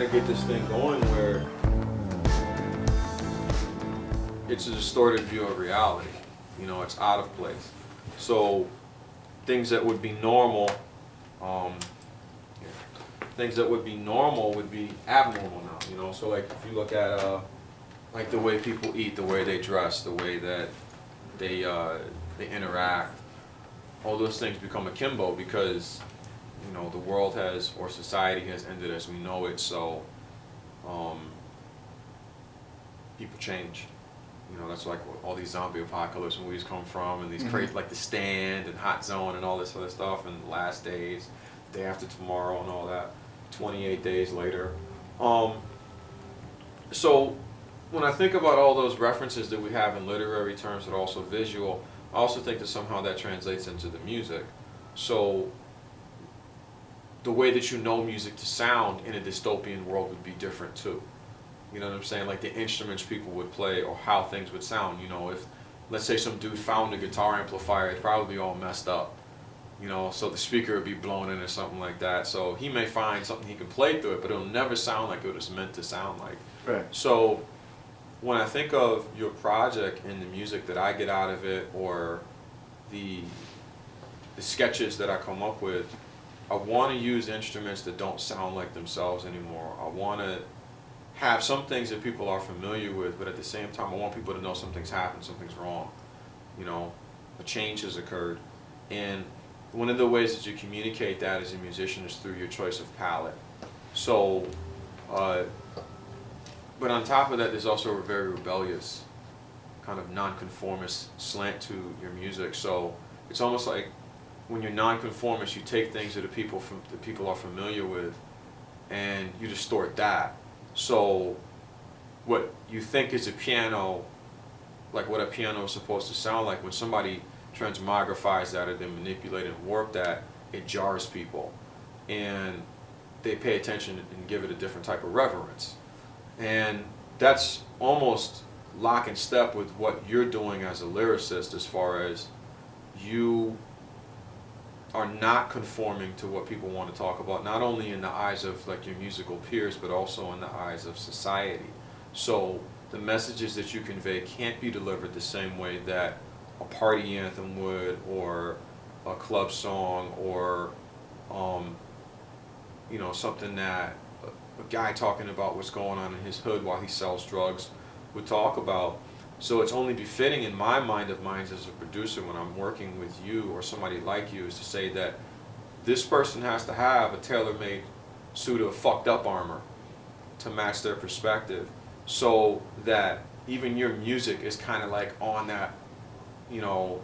kind of get this thing going where it's a distorted view of reality. You know, it's out of place. So things that would be normal, things that would be normal would be abnormal now. You know, so like if you look at like the way people eat, the way they dress, the way that they interact, all those things become akimbo because, you know, the world has, or society has ended as we know it. So people change. You know, that's like what all these zombie apocalypse movies come from, and these crazy, like The Stand and Hot Zone and all this other stuff, and Last Days, Day After Tomorrow and all that, 28 Days Later. So when I think about all those references that we have in literary terms but also visual, I also think that somehow that translates into the music. So the way that you know music to sound in a dystopian world would be different too. You know what I'm saying? Like the instruments people would play or how things would sound. You know, if, let's say some dude found a guitar amplifier, it'd probably be all messed up. You know, so the speaker would be blown in or something like that. So he may find something he can play through it, but it'll never sound like it was meant to sound like. Right. So when I think of your project and the music that I get out of it, or the sketches that I come up with, I want to use instruments that don't sound like themselves anymore. I want to have some things that people are familiar with, but at the same time I want people to know something's happened, something's wrong. You know, a change has occurred. And one of the ways that you communicate that as a musician is through your choice of palette. So, but on top of that, there's also a very rebellious, kind of nonconformist slant to your music. So it's almost like when you're nonconformist, you take things that people are familiar with, and you distort that. So what you think is a piano, like what a piano is supposed to sound like, when somebody transmogrifies that or they manipulate and warp that, it jars people. And they pay attention and give it a different type of reverence. And that's almost lock and step with what you're doing as a lyricist, as far as you are not conforming to what people want to talk about, not only in the eyes of like your musical peers, but also in the eyes of society. So the messages that you convey can't be delivered the same way that a party anthem would, or a club song, or you know, something that a guy talking about what's going on in his hood while he sells drugs would talk about. So it's only befitting in my mind of mine as a producer, when I'm working with you or somebody like you, is to say that this person has to have a tailor-made suit of fucked up armor to match their perspective, so that even your music is kind of like on that, you know,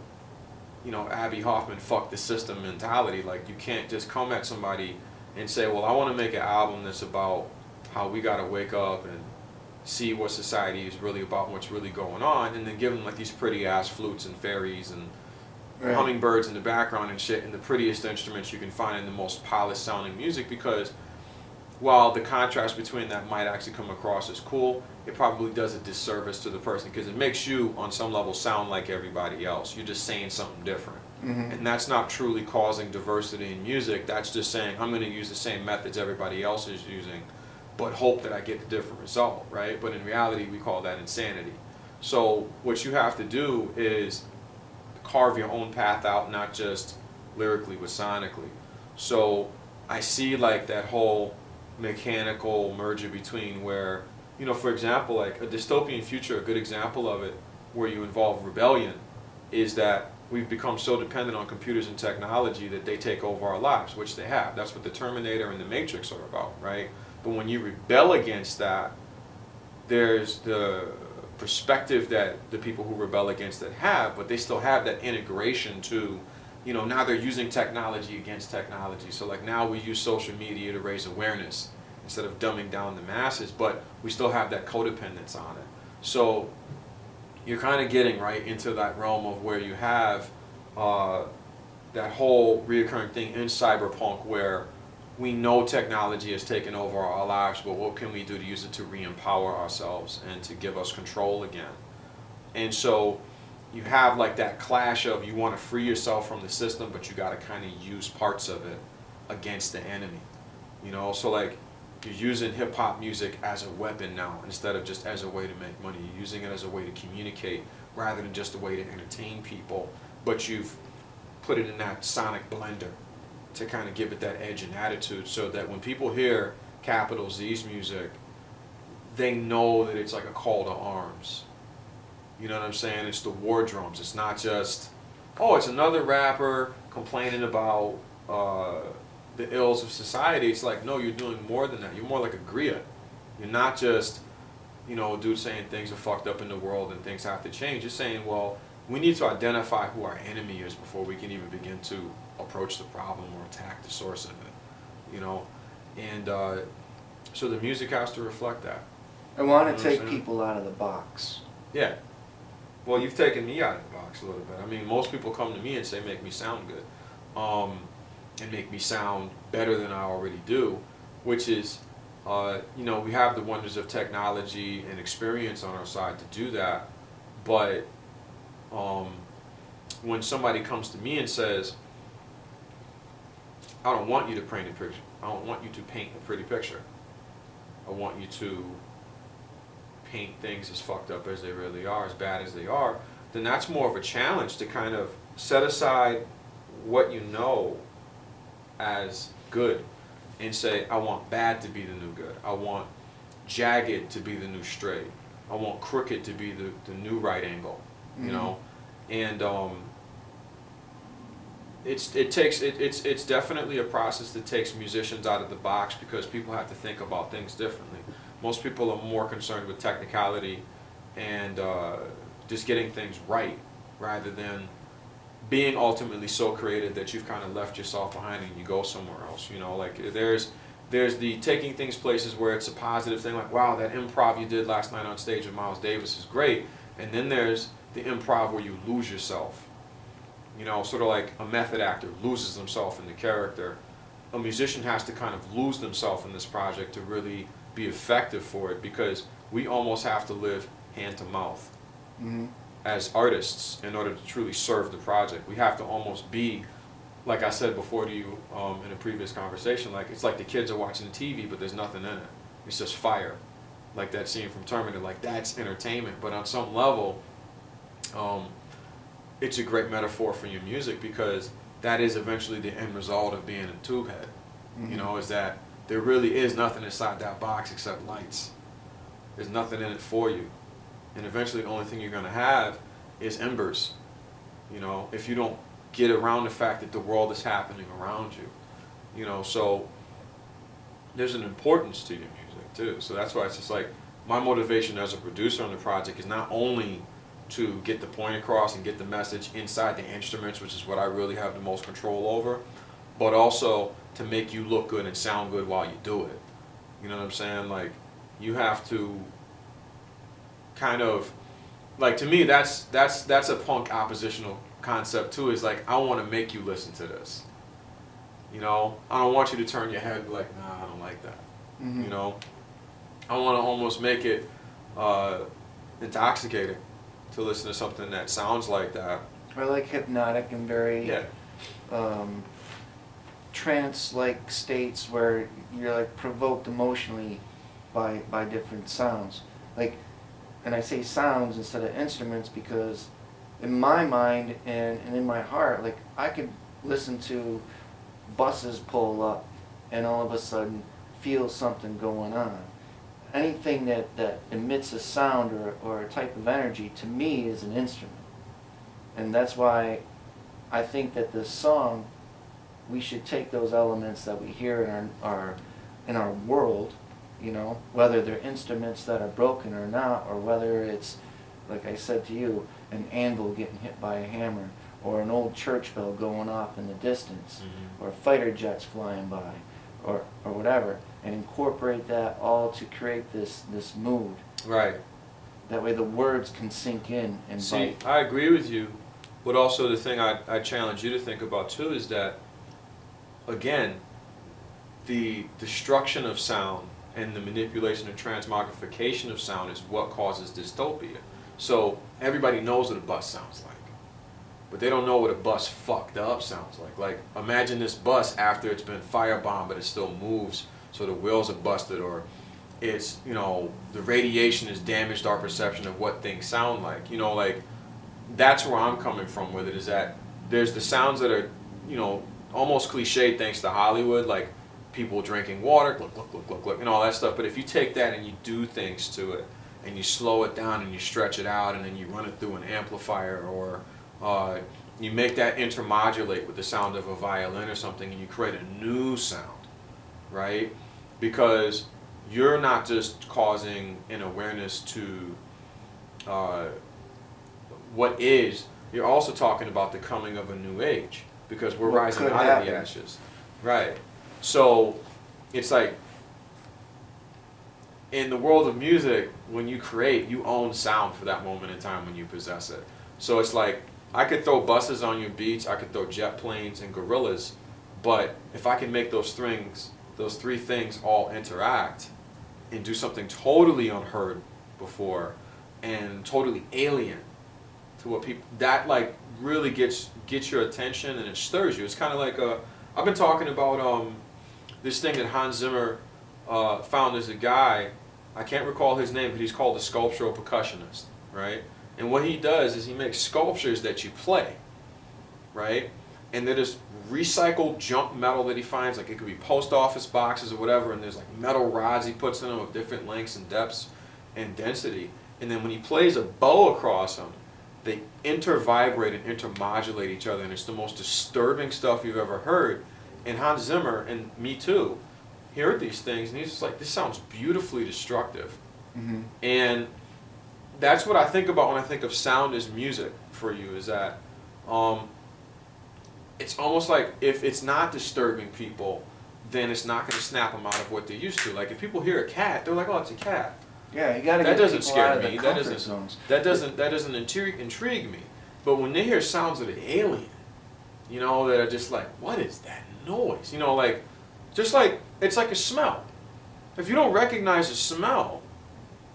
Abby Hoffman fuck the system mentality. Like, you can't just come at somebody and say, well, I want to make an album that's about how we got to wake up and see what society is really about and what's really going on, and then give them like these pretty ass flutes and fairies and hummingbirds in the background and shit, and the prettiest instruments you can find in the most polished sounding music. Because while the contrast between that might actually come across as cool, it probably does a disservice to the person, because it makes you on some level sound like everybody else. You're just saying something different. And that's not truly causing diversity in music. That's just saying, I'm going to use the same methods everybody else is using, but hope that I get a different result, right? But in reality, we call that insanity. So what you have to do is carve your own path out, not just lyrically but sonically. So I see like that whole mechanical merger between where, you know, for example, like a dystopian future, a good example of it, where you involve rebellion, is that we've become so dependent on computers and technology that they take over our lives, which they have. That's what the Terminator and the Matrix are about, right? But when you rebel against that, there's the perspective that the people who rebel against it have, but they still have that integration to, you know, now they're using technology against technology. So like now we use social media to raise awareness instead of dumbing down the masses, but we still have that codependence on it. So you're kind of getting right into that realm of where you have that whole reoccurring thing in cyberpunk, where we know technology has taken over our lives, but what can we do to use it to re-empower ourselves and to give us control again? And so you have like that clash of, you want to free yourself from the system, but you got to kind of use parts of it against the enemy. You know, so like You're using hip-hop music as a weapon now instead of just as a way to make money. You're using it as a way to communicate rather than just a way to entertain people. But you've put it in that sonic blender to kind of give it that edge and attitude so that when people hear Capital Z's music, they know that it's like a call to arms. You know what I'm saying? It's the war drums. It's not just, oh, it's another rapper complaining about the ills of society. It's like, no, you're doing more than that. You're more like a griot. You're not just, you know, a dude saying things are fucked up in the world and things have to change. You're saying, well, we need to identify who our enemy is before we can even begin to approach the problem or attack the source of it, you know? And so the music has to reflect that. I want to take people out of the box. Yeah. Well, you've taken me out of the box a little bit. I mean, most people come to me and say, make me sound good. And make me sound better than I already do, which is, you know, we have the wonders of technology and experience on our side to do that. But when somebody comes to me and says, I don't want you to paint a picture. I don't want you to paint a pretty picture. I want you to paint things as fucked up as they really are, as bad as they are, then that's more of a challenge to kind of set aside what you know as good and say, I want bad to be the new good. I want jagged to be the new straight. I want crooked to be the new right angle, you know? And it's definitely a process that takes musicians out of the box because people have to think about things differently. Most people are more concerned with technicality and just getting things right rather than being ultimately so creative that you've kind of left yourself behind and you go somewhere else. You know, like there's the taking things places where it's a positive thing, like, wow, that improv you did last night on stage with Miles Davis is great. And then there's the improv where you lose yourself. You know, sort of like a method actor loses himself in the character. A musician has to kind of lose themselves in this project to really be effective for it, because we almost have to live hand to mouth as artists in order to truly serve the project. We have to almost be, like I said before to you in a previous conversation, like it's like the kids are watching TV but there's nothing in it. It's just fire. Like that scene from Terminator, like that's entertainment. But on some level, it's a great metaphor for your music, because that is eventually the end result of being a tube head. You know, is that there really is nothing inside that box except lights. There's nothing in it for you. And eventually the only thing you're going to have is embers, you know, if you don't get around the fact that the world is happening around you. You know, so there's an importance to your music too. So that's why it's just like my motivation as a producer on the project is not only to get the point across and get the message inside the instruments, which is what I really have the most control over, but also to make you look good and sound good while you do it. You know what I'm saying? Like, you have to kind of, like, to me, that's a punk oppositional concept too, is like, I want to make you listen to this. You know, I don't want you to turn your head like, nah, I don't like that. You know, I want to almost make it intoxicating to listen to something that sounds like that. Or like hypnotic and very trance-like states where you're like provoked emotionally by different sounds. Like, and I say sounds instead of instruments because in my mind and in my heart, like I could listen to buses pull up and all of a sudden feel something going on. Anything that emits a sound or a type of energy, to me, is an instrument. And that's why I think that this song, we should take those elements that we hear in our world, you know, whether they're instruments that are broken or not, or whether it's, like I said to you, an anvil getting hit by a hammer, or an old church bell going off in the distance, or fighter jets flying by, or whatever, and incorporate that all to create this mood. Right. That way the words can sink in and See, bite. I agree with you, but also the thing I challenge you to think about too is that, again, the destruction of sound and the manipulation and transmogrification of sound is what causes dystopia. So everybody knows what a bus sounds like, but they don't know what a bus fucked up sounds like. Like, imagine this bus after it's been firebombed, but it still moves so the wheels are busted, or it's, you know, the radiation has damaged our perception of what things sound like. You know, like, that's where I'm coming from with it, is that there's the sounds that are, you know, almost cliched thanks to Hollywood, like people drinking water, glug, glug, glug, glug, glug, and all that stuff. But if you take that and you do things to it, and you slow it down and you stretch it out, and then you run it through an amplifier, or you make that intermodulate with the sound of a violin or something, and you create a new sound, right? Because you're not just causing an awareness to what is, you're also talking about the coming of a new age, because we're What rising could out happen. of the ashes. Right. So it's like, in the world of music, when you create, you own sound for that moment in time when you possess it. So it's like, I could throw buses on your beach, I could throw jet planes and gorillas, but if I can make those three things all interact and do something totally unheard before and totally alien to what people, that like really gets your attention and it stirs you. It's kind of like I've been talking about this thing that Hans Zimmer found. As a guy, I can't recall his name, but he's called a sculptural percussionist, right? And what he does is he makes sculptures that you play, right? And they're just recycled junk metal that he finds, like it could be post office boxes or whatever, and there's like metal rods he puts in them of different lengths and depths and density. And then when he plays a bow across them, they intervibrate and intermodulate each other, and it's the most disturbing stuff you've ever heard. And Hans Zimmer, and me too, he heard these things, and he's just like, this sounds beautifully destructive. Mm-hmm. And that's what I think about when I think of sound as music for you, is that it's almost like if it's not disturbing people, then it's not going to snap them out of what they're used to. Like if people hear a cat, they're like, oh, it's a cat. Yeah, you got to That get doesn't people scare out of me. the That comfort doesn't. zones. That doesn't intrigue me. But when they hear sounds that are alien, you know, that are just like, what is that noise? You know, like, just like, it's like a smell. If you don't recognize a smell,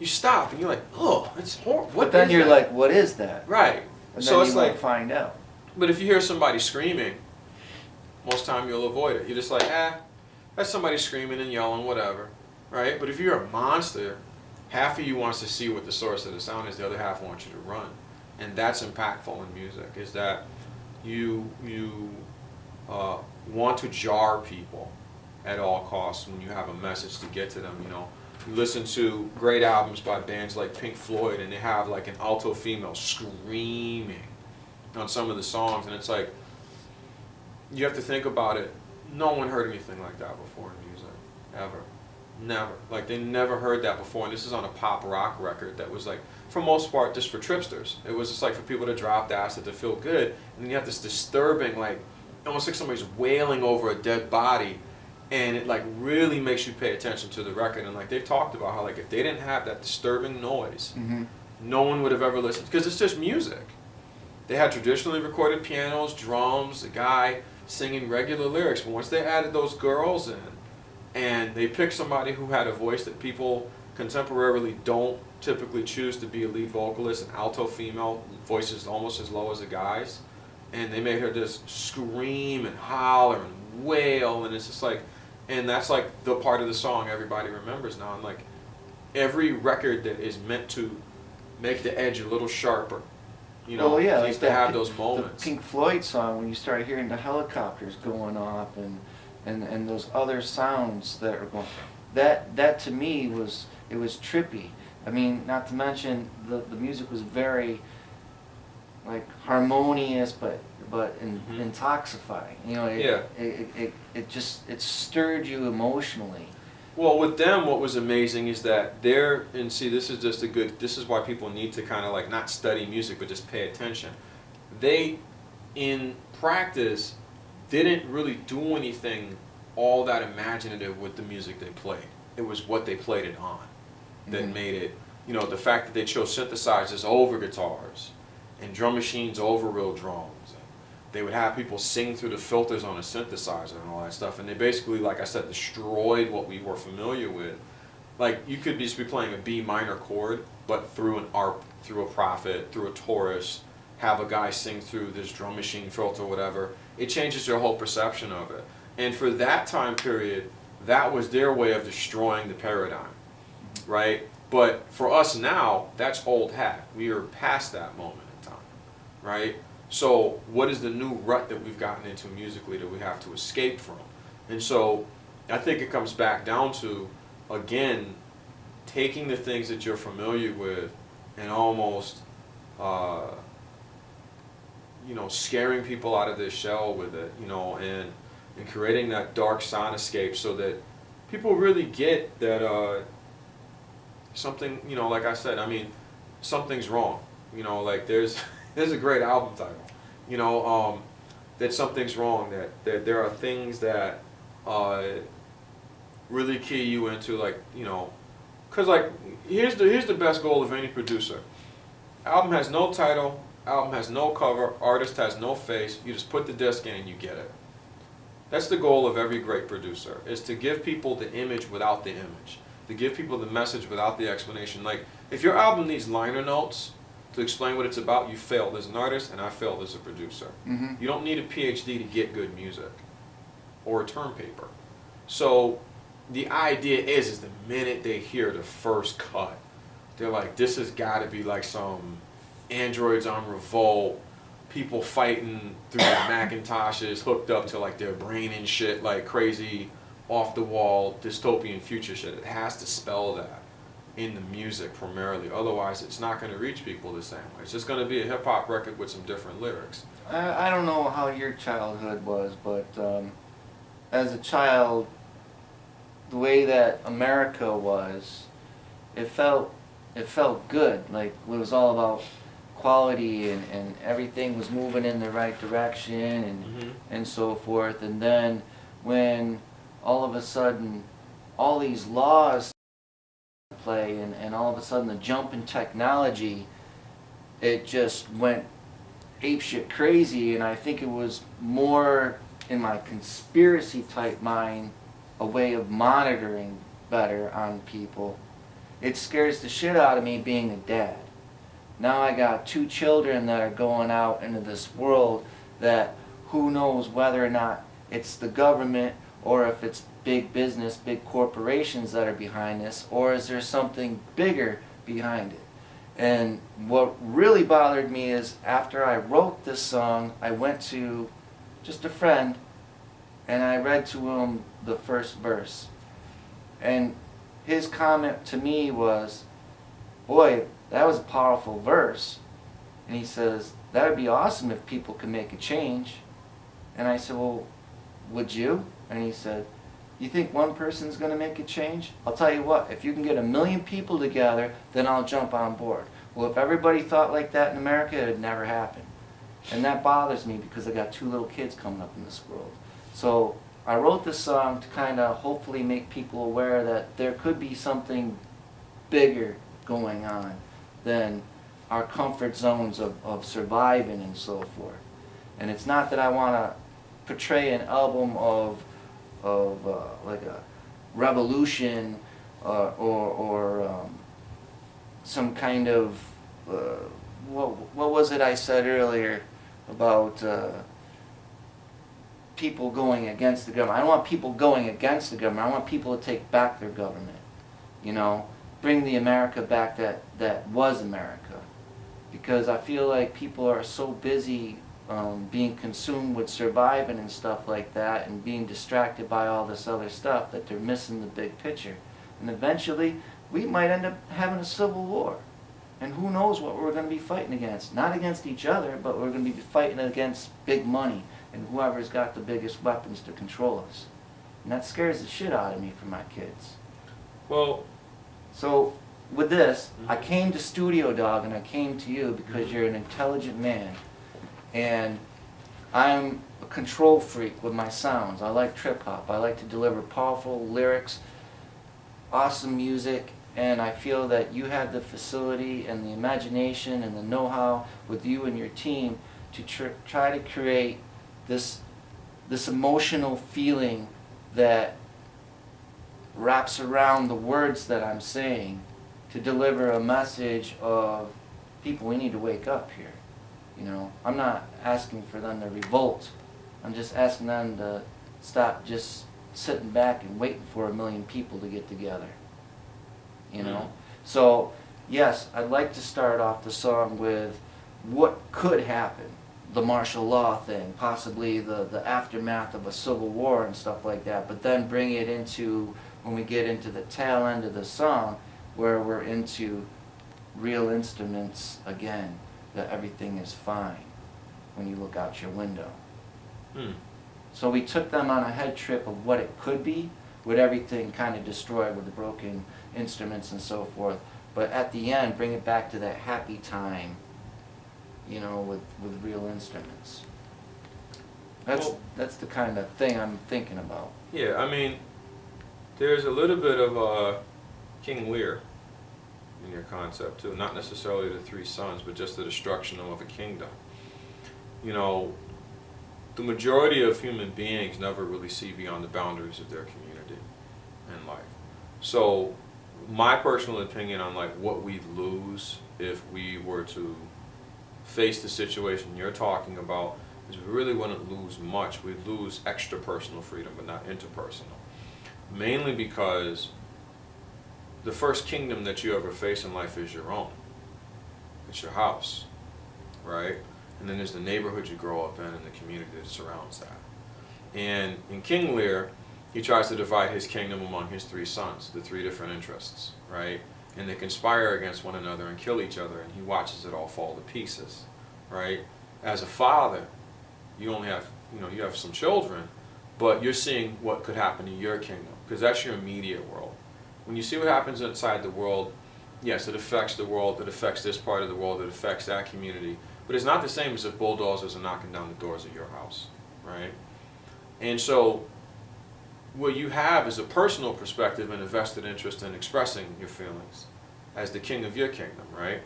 you stop and you're like, oh, it's horrible. But then you're like, what is that? Right. And So then it's you might like, find out. but if you hear somebody screaming, most time you'll avoid it. You're just like, that's somebody screaming and yelling, whatever, right? But if you're a monster, half of you wants to see what the source of the sound is, the other half wants you to run. And that's impactful in music, is that you want to jar people at all costs when you have a message to get to them. You know, you listen to great albums by bands like Pink Floyd, and they have like an alto female screaming on some of the songs, and it's like, you have to think about it. No one heard anything like that before in music, ever. Never. Like, they never heard that before, and this is on a pop rock record that was like, for most part, just for tripsters. It was just like for people to drop acid to feel good, and then you have this disturbing, like, almost like somebody's wailing over a dead body, and it like really makes you pay attention to the record. And like they've talked about how like if they didn't have that disturbing noise, Mm-hmm. no one would have ever listened, because it's just music. They had traditionally recorded pianos, drums, a guy singing regular lyrics, but once they added those girls in, and they picked somebody who had a voice that people contemporarily don't typically choose to be a lead vocalist, an alto female, voices almost as low as a guy's, and they made her just scream and holler and wail, and it's just like, and that's like the part of the song everybody remembers now. And like every record that is meant to make the edge a little sharper, you know, Well, yeah, needs like to have that, those moments. The Pink Floyd song, when you start hearing the helicopters going off and those other sounds that are going, that to me was trippy. I mean, not to mention the music was very like harmonious, but intoxifying. You know, it just stirred you emotionally. Well, with them, what was amazing is that and see, this is why people need to kind of like not study music, but just pay attention. They, in practice, didn't really do anything all that imaginative with the music they played. It was what they played it on that made it, you know, the fact that they chose synthesizers over guitars and drum machines over real drums. They would have people sing through the filters on a synthesizer and all that stuff, and they basically, like I said, destroyed what we were familiar with. Like, you could just be playing a B minor chord, but through an ARP, through a Prophet, through a Taurus, have a guy sing through this drum machine filter, whatever. It changes your whole perception of it. And for that time period, that was their way of destroying the paradigm, right? But for us now, that's old hat. We are past that moment in time, right? So what is the new rut that we've gotten into musically that we have to escape from? And so I think it comes back down to, again, taking the things that you're familiar with and almost, scaring people out of their shell with it, and creating that dark soundscape so that people really get that something, like I said, I mean, something's wrong. Like there's a great album title, that something's wrong, that there are things that really key you into, like, because like here's the best goal of any producer. Album has no title, album has no cover, artist has no face, you just put the disc in and you get it. That's the goal of every great producer, is to give people the image without the image, to give people the message without the explanation. Like, if your album needs liner notes to explain what it's about, you failed as an artist, and I failed as a producer. Mm-hmm. You don't need a PhD to get good music, or a term paper. So the idea is the minute they hear the first cut, they're like, this has got to be like some androids on revolt, people fighting through their Macintoshes, hooked up to like their brain and shit, like crazy, off the wall, dystopian future shit. It has to spell that in the music primarily. Otherwise, it's not going to reach people the same way. It's just going to be a hip hop record with some different lyrics. I don't know how your childhood was, but as a child, the way that America was, it felt good. Like it was all about quality, and everything was moving in the right direction, and so forth. And then when all of a sudden all these laws play, and all of a sudden the jump in technology, it just went apeshit crazy. And I think it was more, in my conspiracy type mind, a way of monitoring better on people. It scares the shit out of me being a dad. Now I got 2 children that are going out into this world that who knows whether or not it's the government, or if it's big business, big corporations that are behind this, or is there something bigger behind it? And what really bothered me is, after I wrote this song, I went to just a friend and I read to him the first verse. And his comment to me was, boy, that was a powerful verse. And he says, that would be awesome if people could make a change. And I said, well, would you? And he said, you think one person's going to make a change? I'll tell you what, if you can get 1 million people together, then I'll jump on board. Well, if everybody thought like that in America, it would never happen. And that bothers me because I got 2 little kids coming up in this world. So I wrote this song to kind of hopefully make people aware that there could be something bigger going on than our comfort zones of surviving and so forth. And it's not that I want to portray an album of like a revolution or some kind of what was it I said earlier about people going against the government. I don't want people going against the government. I want people to take back their government. Bring the America back that was America. Because I feel like people are so busy being consumed with surviving and stuff like that, and being distracted by all this other stuff, that they're missing the big picture. And eventually, we might end up having a civil war. And who knows what we're going to be fighting against. Not against each other, but we're going to be fighting against big money and whoever's got the biggest weapons to control us. And that scares the shit out of me for my kids. Well, so with this, I came to Studio Dog, and I came to you because you're an intelligent man. And I'm a control freak with my sounds. I like trip hop. I like to deliver powerful lyrics, awesome music, and I feel that you have the facility and the imagination and the know-how with you and your team to try to create this emotional feeling that wraps around the words that I'm saying, to deliver a message of, people, we need to wake up here. I'm not asking for them to revolt. I'm just asking them to stop just sitting back and waiting for a million people to get together. You know? So, yes, I'd like to start off the song with what could happen. The martial law thing, possibly the aftermath of a civil war and stuff like that, but then bring it into, when we get into the tail end of the song, where we're into real instruments again, that everything is fine when you look out your window. So we took them on a head trip of what it could be, with everything kind of destroyed with the broken instruments and so forth, but at the end bring it back to that happy time, you know, with real instruments. That's the kind of thing I'm thinking about. Yeah, I mean, there's a little bit of King Lear in your concept too. Not necessarily the three sons, but just the destruction of a kingdom. You know, the majority of human beings never really see beyond the boundaries of their community and life. So my personal opinion on like what we'd lose if we were to face the situation you're talking about is we really wouldn't lose much. We'd lose extra personal freedom, but not interpersonal. Mainly because the first kingdom that you ever face in life is your own. It's your house, right? And then there's the neighborhood you grow up in and the community that surrounds that. And in King Lear, he tries to divide his kingdom among his three sons, the three different interests, right? And they conspire against one another and kill each other, and he watches it all fall to pieces, right? As a father, you only have, you have some children, but you're seeing what could happen to your kingdom, because that's your immediate world. When you see what happens inside the world, yes, it affects the world, it affects this part of the world, it affects that community, but it's not the same as if bulldozers are knocking down the doors of your house, right? And so what you have is a personal perspective and a vested interest in expressing your feelings as the king of your kingdom, right?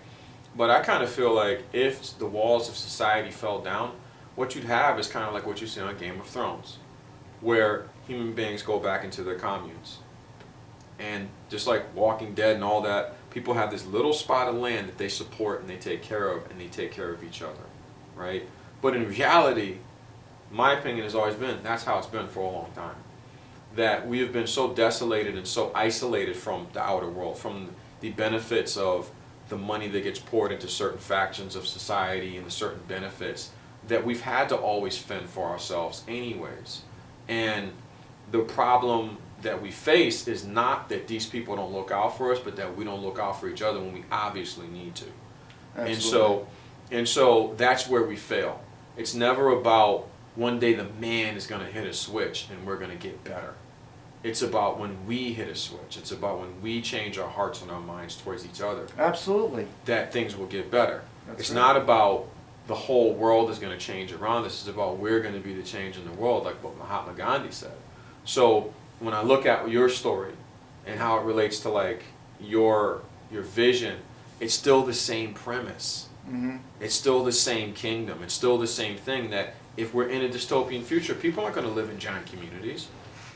But I kind of feel like if the walls of society fell down, what you'd have is kind of like what you see on Game of Thrones, where human beings go back into their communes. And just like Walking Dead and all that, people have this little spot of land that they support and they take care of, and they take care of each other, right? But in reality, my opinion has always been, that's how it's been for a long time. That we have been so desolated and so isolated from the outer world, from the benefits of the money that gets poured into certain factions of society and the certain benefits, that we've had to always fend for ourselves anyways. And the problem that we face is not that these people don't look out for us, but that we don't look out for each other when we obviously need to. Absolutely. And so that's where we fail. It's never about one day the man is going to hit a switch and we're going to get better. It's about when we hit a switch. It's about when we change our hearts and our minds towards each other. Absolutely. That things will get better. It's right. not about the whole world is going to change around us. It's about we're going to be the change in the world, like what Mahatma Gandhi said. So when I look at your story and how it relates to like your vision, it's still the same premise. Mm-hmm. It's still the same kingdom. It's still the same thing, that if we're in a dystopian future, people aren't going to live in giant communities.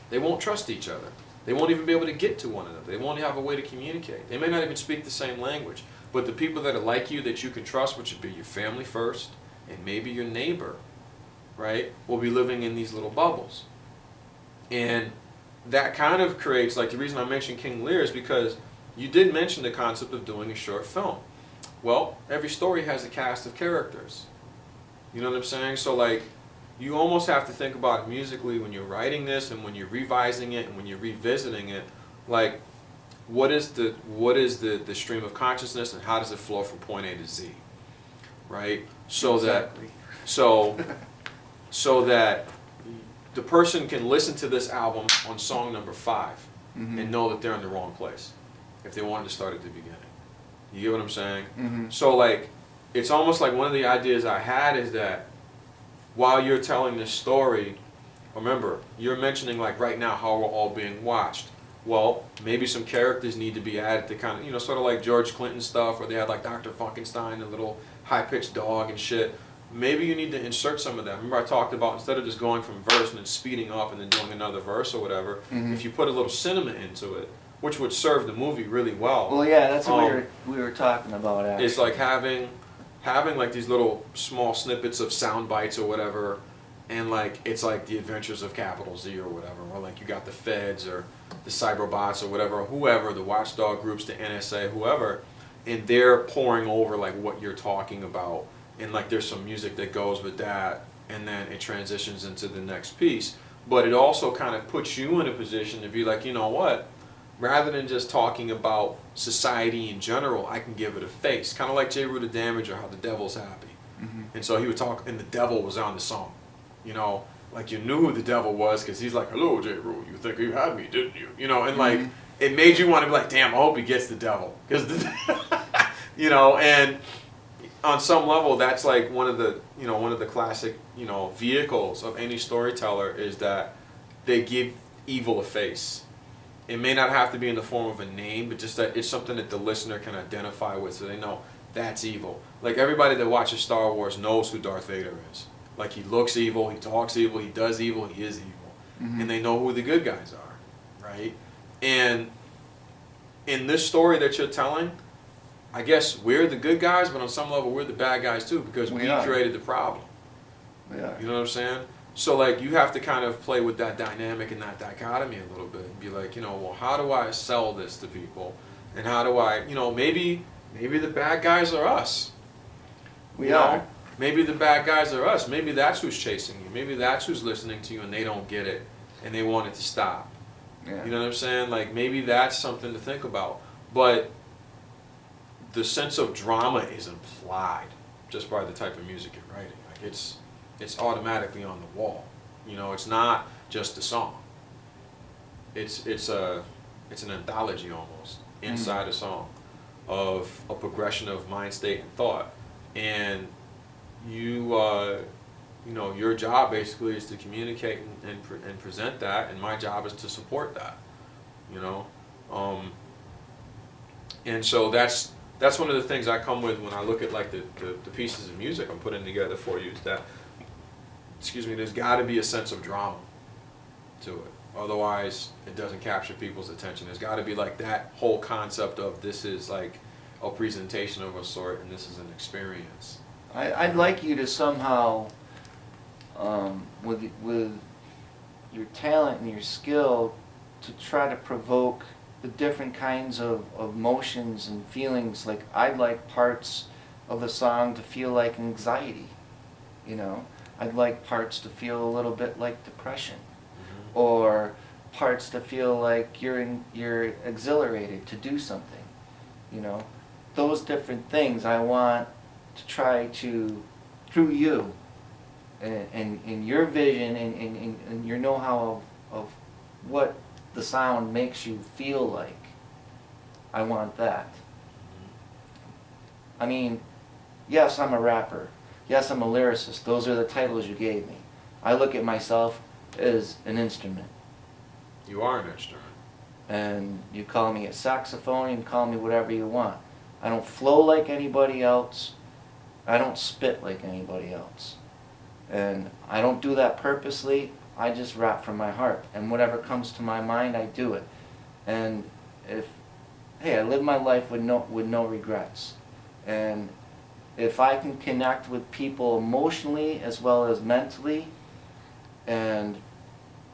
They won't trust each other. They won't even be able to get to one another. They won't have a way to communicate. They may not even speak the same language. But the people that are like you, that you can trust, which would be your family first, and maybe your neighbor, right, will be living in these little bubbles. And that kind of creates, like the reason I mentioned King Lear is because you did mention the concept of doing a short film. Well, every story has a cast of characters. You know what I'm saying? So like, you almost have to think about it musically when you're writing this and when you're revising it and when you're revisiting it. Like, what is the stream of consciousness and how does it flow from point A to Z, right? So exactly. so that the person can listen to this album on song number 5 mm-hmm. and know that they're in the wrong place if they wanted to start at the beginning. You get what I'm saying? Mm-hmm. So like, it's almost like one of the ideas I had is that while you're telling this story, remember, you're mentioning like right now how we're all being watched. Well, maybe some characters need to be added to kind of, sort of like George Clinton stuff where they had like Dr. Funkenstein, a little high-pitched dog and shit. Maybe you need to insert some of that. Remember I talked about instead of just going from verse and then speeding up and then doing another verse or whatever, mm-hmm. if you put a little cinema into it, which would serve the movie really well. Well, yeah, that's what we were talking about actually. It's like having like these little small snippets of sound bites or whatever, and like it's like the Adventures of Capital Z or whatever, or like you got the feds or the cyberbots or whatever, whoever, the watchdog groups, the NSA, whoever, and they're pouring over like what you're talking about, and like there's some music that goes with that, and then it transitions into the next piece. But it also kind of puts you in a position to be like, you know what, rather than just talking about society in general, I can give it a face, kind of like J. Root of Damage or How the Devil's Happy. And so he would talk, and the devil was on the song. You know, like you knew who the devil was because he's like, hello, J. Root, you think you had me, didn't you? You know, and like, it made you want to be like, damn, I hope he gets the devil. Because, you know, and on some level, that's like one of the classic, you know, vehicles of any storyteller is that they give evil a face. It may not have to be in the form of a name, but just that it's something that the listener can identify with, so they know that's evil. Like everybody that watches Star Wars knows who Darth Vader is. Like he looks evil, he talks evil, he does evil, he is evil. And they know who the good guys are, right? And in this story that you're telling, I guess we're the good guys, but on some level we're the bad guys too, because we created the problem. Yeah. You know what I'm saying? So like you have to kind of play with that dynamic and that dichotomy a little bit and be like, you know, well, how do I sell this to people? And how do I, you know, maybe the bad guys are us. We are. Maybe the bad guys are us. Maybe that's who's chasing you. Maybe that's who's listening to you and they don't get it and they want it to stop. Yeah. You know what I'm saying? Like maybe that's something to think about. But the sense of drama is implied just by the type of music you're writing. Like it's automatically on the wall. You know, it's not just a song. It's an anthology almost inside a song of a progression of mind state and thought. And you know, your job basically is to communicate and present that, and my job is to support that. You know, and so that's one of the things I come with when I look at like the pieces of music I'm putting together for you. Is that, excuse me, there's got to be a sense of drama to it. Otherwise, it doesn't capture people's attention. There's got to be like that whole concept of this is like a presentation of a sort, and this is an experience. I'd like you to somehow, with your talent and your skill, to try to provoke the different kinds of emotions and feelings. Like I'd like parts of the song to feel like anxiety, you know. I'd like parts to feel a little bit like depression, or parts to feel like you're exhilarated to do something, you know. Those different things I want to try to, through you and your vision and your know-how of what the sound makes you feel like. I want that. I mean, yes, I'm a rapper. Yes, I'm a lyricist. Those are the titles you gave me. I look at myself as an instrument. You are an instrument. And you call me a saxophone, you can call me whatever you want. I don't flow like anybody else. I don't spit like anybody else. And I don't do that purposely. I just rap from my heart. And whatever comes to my mind, I do it. And I live my life with no regrets. And if I can connect with people emotionally as well as mentally, and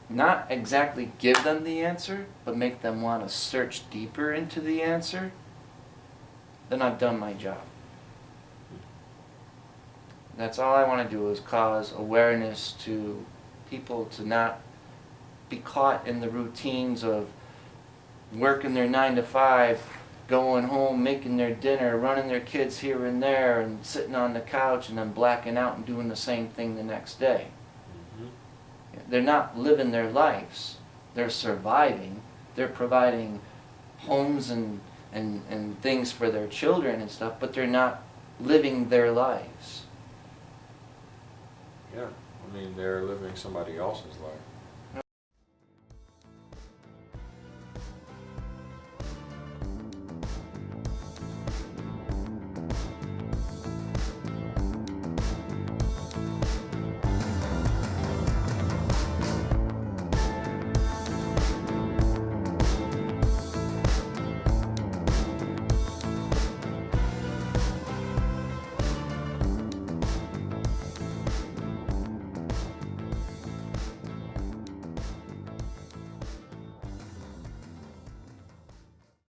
not exactly give them the answer, but make them want to search deeper into the answer, then I've done my job. That's all I want to do, is cause awareness to people to not be caught in the routines of working their 9 to 5, going home, making their dinner, running their kids here and there, and sitting on the couch and then blacking out and doing the same thing the next day. They're not living their lives. They're surviving. They're providing homes and things for their children and stuff, but they're not living their lives. Yeah, I mean, they're living somebody else's life.